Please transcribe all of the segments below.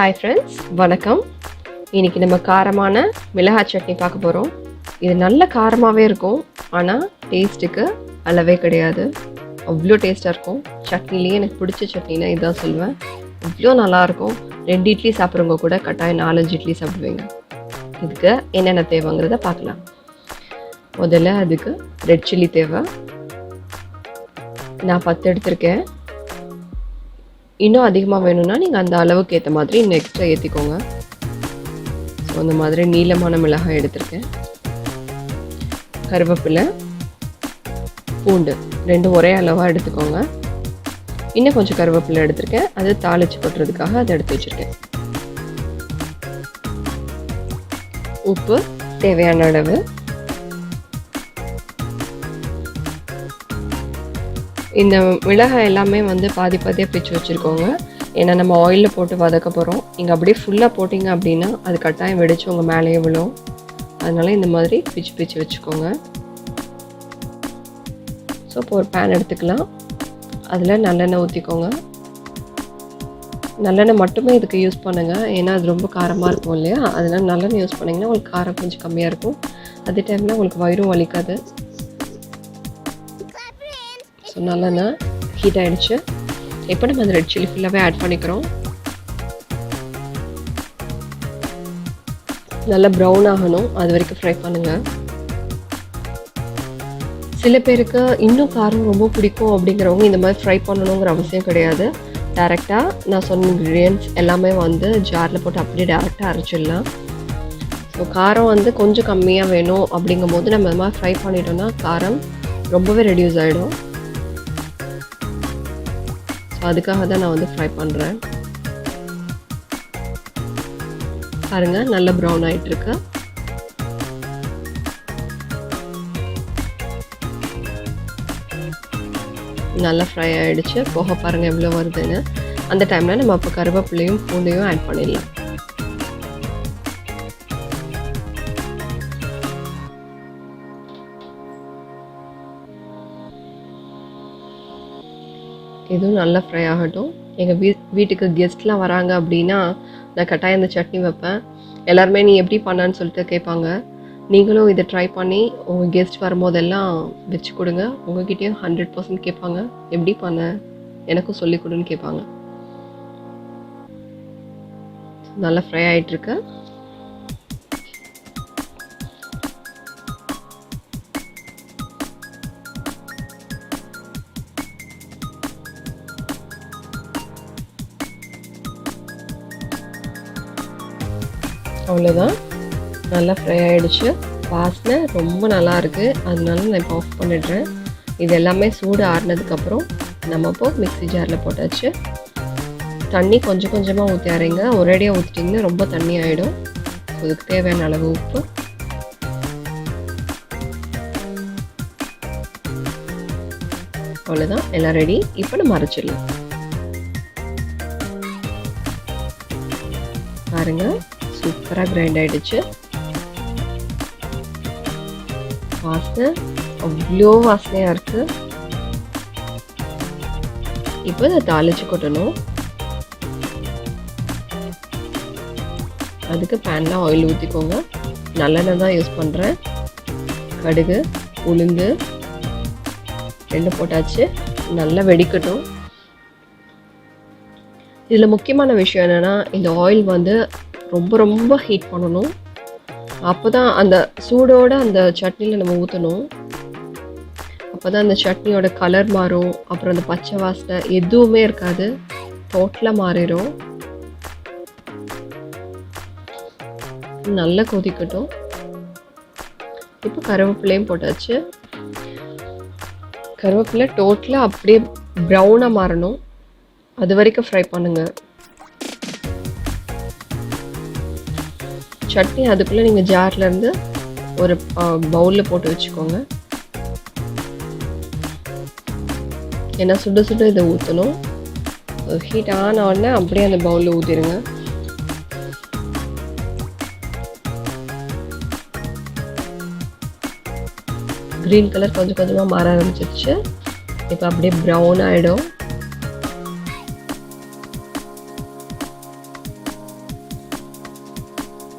Hi friends, வணக்கம். இன்றைக்கி நம்ம காரமான மிளகாய் சட்னி பார்க்க போகிறோம். இது நல்ல காரமாகவே இருக்கும், ஆனால் டேஸ்ட்டுக்கு அளவே கிடையாது. அவ்வளோ டேஸ்ட்டாக இருக்கும். சட்னிலேயே எனக்கு பிடிச்ச சட்னினா இதுதான் சொல்லுவேன். அவ்வளோ நல்லாயிருக்கும். 2 இட்லி சாப்பிட்றவங்க கூட கட்டாயம் 4-5 இட்லி சாப்பிடுவீங்க. இதுக்கு என்னென்ன தேவைங்கிறத பார்க்கலாம். முதல்ல அதுக்கு ரெட் சில்லி தேவை. நான் 10 எடுத்திருக்கேன். இன்னும் அதிகமாக வேணும்னா நீங்கள் அந்த அளவுக்கு ஏற்ற மாதிரி இன்னும் எக்ஸ்ட்ரா ஏற்றிக்கோங்க. ஸோ அந்த மாதிரி நீளமான மிளகாய் எடுத்திருக்கேன். கருவேப்பிலை, பூண்டு 2 ஒரே அளவாக எடுத்துக்கோங்க. இன்னும் கொஞ்சம் கருவேப்பிலை எடுத்திருக்கேன், அது தாளித்து கொட்டுறதுக்காக அதை எடுத்து வச்சுருக்கேன். உப்பு தேவையான அளவு. இந்த மிளகாய் எல்லாமே பாதி பாதியாக பிச்சு வச்சுருக்கோங்க. ஏன்னா நம்ம ஆயிலில் போட்டு வதக்க போகிறோம். நீங்கள் அப்படியே ஃபுல்லாக போட்டிங்க அப்படின்னா அது கட்டாயம் வெடிச்சு உங்கள் மேலேயே விழும். அதனால் இந்த மாதிரி பிச்சு வச்சுக்கோங்க. ஸோ இப்போ ஒரு பேன் எடுத்துக்கலாம். அதில் நல்லெண்ணெய் ஊற்றிக்கோங்க. நல்லெண்ணெய் மட்டுமே இதுக்கு யூஸ் பண்ணுங்கள், ஏன்னா அது ரொம்ப காரமாக இருக்கும் இல்லையா. அதனால் நல்லெண்ணெய் யூஸ் பண்ணிங்கன்னா உங்களுக்கு காரம் கொஞ்சம் கம்மியாக இருக்கும். அதே டைமில் உங்களுக்கு வயிறும் வலிக்காது. ஸோ நல்லெண்ணெய் ஹீட் ஆகிடுச்சு. இப்போ நம்ம அந்த ரெட் சில்லி ஃபுல்லாகவே ஆட் பண்ணிக்கிறோம். நல்லா ப்ரௌன் ஆகணும், அது வரைக்கும் ஃப்ரை பண்ணுங்கள். சில பேருக்கு இன்னும் காரம் ரொம்ப பிடிக்கும் அப்படிங்கிறவங்க இந்த மாதிரி ஃப்ரை பண்ணணுங்கிற அவசியம் கிடையாது. டேரெக்டாக நான் சொன்ன இன்க்ரீடியன்ட்ஸ் எல்லாமே ஜாரில் போட்டு அப்படியே டேரெக்டாக அரைச்சிடலாம். ஸோ காரம் கொஞ்சம் கம்மியாக வேணும் அப்படிங்கும் போது நம்ம இந்த மாதிரி ஃப்ரை பண்ணிட்டோம்னா காரம் ரொம்பவே ரெடியூஸ் ஆகிடும். அதுக்காக தான் நான் ஃப்ரை பண்ணுறேன். பாருங்கள், நல்ல ப்ரௌன் ஆகிட்டுருக்கு. நல்லா ஃப்ரை ஆகிடுச்சு. போக பாருங்கள் எவ்வளோ வருதுன்னு. அந்த டைமில் நம்ம அப்போ கருவேப்பிலையும் பூண்டையும் ஆட் பண்ணிடலாம். இதுவும் நல்லா ஃப்ரை ஆகட்டும். எங்கள் வீட்டுக்கு கெஸ்ட்லாம் வராங்க அப்படின்னா நான் கட்டாயம் இந்த சட்னி வைப்பேன். எல்லாருமே நீ எப்படி பண்ணான்னு சொல்லிட்டு கேட்பாங்க. நீங்களும் இதை ட்ரை பண்ணி உங்கள் கெஸ்ட் வரும்போதெல்லாம் வச்சு கொடுங்க. உங்ககிட்டயும் 100% கேட்பாங்க, எப்படி பண்ண, எனக்கும் சொல்லிக் கொடுன்னு கேட்பாங்க. நல்லா ஃப்ரை ஆகிட்டுருக்கு. அவ்வளோதான், நல்லா ஃப்ரை ஆகிடுச்சு. வாசனை ரொம்ப நல்லா இருக்குது. அதனால நான் இப்போ ஆஃப் பண்ணிடுறேன். இது எல்லாமே சூடு ஆறினதுக்கப்புறம் நம்ம இப்போ மிக்ஸி ஜாரில் போட்டாச்சு. தண்ணி கொஞ்சம் கொஞ்சமாக ஊற்றி அரைங்க. ஒரேடியாக ஊற்றிட்டிங்கன்னா ரொம்ப தண்ணி ஆகிடும். அதுக்கு தேவையான அளவு உப்பு. அவ்வளோதான், எல்லாம் ரெடி. இப்போ நம்ம அரைச்சிடலாம். பாருங்கள், சூப்பராக கிரைண்ட் ஆகிடுச்சு. வாசனை அவ்வளோ வாசனையாக இருக்குது. இப்போ இதை தாளிச்சு கொட்டணும். அதுக்கு பேனில் ஆயில் ஊற்றிக்கோங்க. நல்லெண்ணெய் தான் யூஸ் பண்ணுறேன். கடுகு, உளுந்து 2 போட்டாச்சு. நல்லா வெடிக்கட்டும். இதில் முக்கியமான விஷயம் என்னென்னா, இந்த ஆயில் ரொம்ப ரொம்ப ஹீட் பண்ணணும். அப்போ தான் அந்த சூடோட அந்த சட்னியில் நம்ம ஊற்றணும். அப்போ தான் அந்த சட்னியோட கலர் மாறும். அப்புறம் அந்த பச்சை வாசனை எதுவுமே இருக்காது, டோட்டலாக மாறிடும். நல்லா கொதிக்கட்டும். இப்போ கருவேப்பிலையும் போட்டாச்சு. கருவேப்பிலை டோட்டலாக அப்படியே ப்ரௌனாக மாறணும், அது வரைக்கும் ஃப்ரை பண்ணுங்கள். சட்னி அதுக்குள்ளே நீங்கள் ஜார்லேருந்து ஒரு பவுலில் போட்டு வச்சுக்கோங்க. ஏன்னா சுட சுட இதை ஊற்றணும். ஹீட் ஆன உடனே அப்படியே அந்த பவுலில் ஊற்றிடுங்க. க்ரீன் கலர் கொஞ்சம் கொஞ்சமாக மாற ஆரம்பிச்சிருச்சு. இப்போ அப்படியே ப்ரௌன் ஆகிடும்.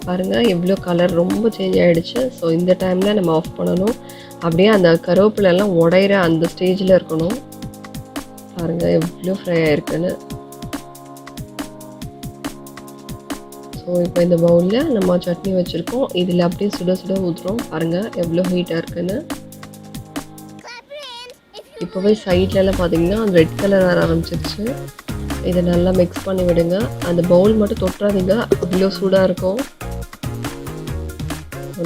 பாருங்கள் எவ்வளோ கலர் ரொம்ப சேஞ்ச் ஆகிடுச்சு. ஸோ இந்த டைமில் நம்ம ஆஃப் பண்ணணும். அப்படியே அந்த கருவேப்பிலெல்லாம் உடையிற அந்த ஸ்டேஜில் இருக்கணும். பாருங்கள் எவ்வளோ ஃப்ரை ஆகிருக்குன்னு. ஸோ இப்போ இந்த பவுலில் நம்ம சட்னி வச்சுருக்கோம். இதில் அப்படியே சுட சுட ஊற்றுறோம். பாருங்கள் எவ்வளோ ஹீட்டாக இருக்குன்னு. இப்போவே சைட்லலாம் பார்த்தீங்கன்னா அந்த ரெட் கலர் வர ஆரம்பிச்சிருச்சு. இதை நல்லா மிக்ஸ் பண்ணி விடுங்க. அந்த பவுல் மட்டும் தொட்டுறாதீங்க, அவ்வளோ சூடாக இருக்கும்.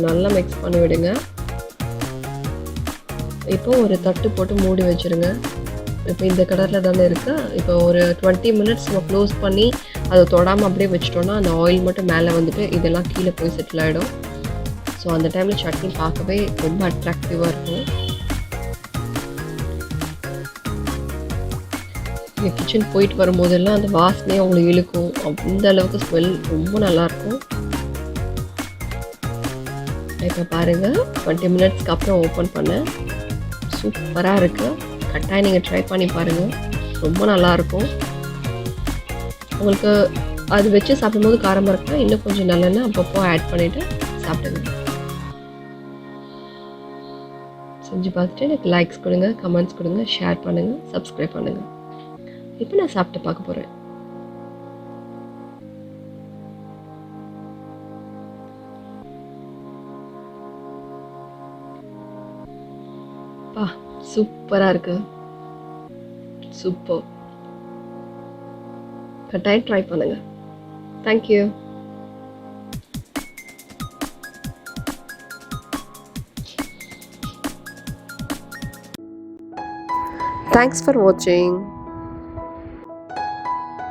நல்லா மிக்ஸ் பண்ணி விடுங்க. இப்போ ஒரு தட்டு போட்டு மூடி வச்சுருங்க. இப்போ இந்த கலரில் தானே இருக்குது. இப்போ ஒரு 20 மினிட்ஸ் நம்ம க்ளோஸ் பண்ணி அதை தொடாமல் அப்படியே வச்சிட்டோன்னா அந்த ஆயில் மட்டும் மேலே வந்துட்டு இதெல்லாம் கீழே போய் செட்டில் ஆகிடும். ஸோ அந்த டைமில் சட்னி பார்க்கவே ரொம்ப அட்ராக்டிவாக இருக்கும். நீங்கள் கிச்சன் போயிட்டு வரும்போதெல்லாம் அந்த வாசனையே உங்களுக்கு இழுக்கும். அந்த அளவுக்கு ஸ்மெல் ரொம்ப நல்லாயிருக்கும். இப்போ பாருங்கள் 20 மினிட்ஸ்க்கு அப்புறம் ஓப்பன் பண்ணேன். சூப்பராக இருக்குது. கட்டாயம் நீங்கள் ட்ரை பண்ணி பாருங்கள், ரொம்ப நல்லாயிருக்கும். உங்களுக்கு அது வச்சு சாப்பிடும்போது காரமாக இருக்குன்னா இன்னும் கொஞ்சம் நல்லெண்ணெய் அப்பப்போ ஆட் பண்ணிவிட்டு சாப்பிடுங்க. செஞ்சு பார்த்துட்டு எனக்கு லைக்ஸ் கொடுங்க, கமெண்ட்ஸ் கொடுங்க, ஷேர் பண்ணுங்கள், சப்ஸ்கிரைப் பண்ணுங்கள். இப்போ நான் சாப்பிட்டு பார்க்க போகிறேன். பா சூப்பராக இருக்கு. சூப்பர். கட்டாயம் ட்ரை பண்ணுங்க. தேங்க்யூ. Thanks for watching.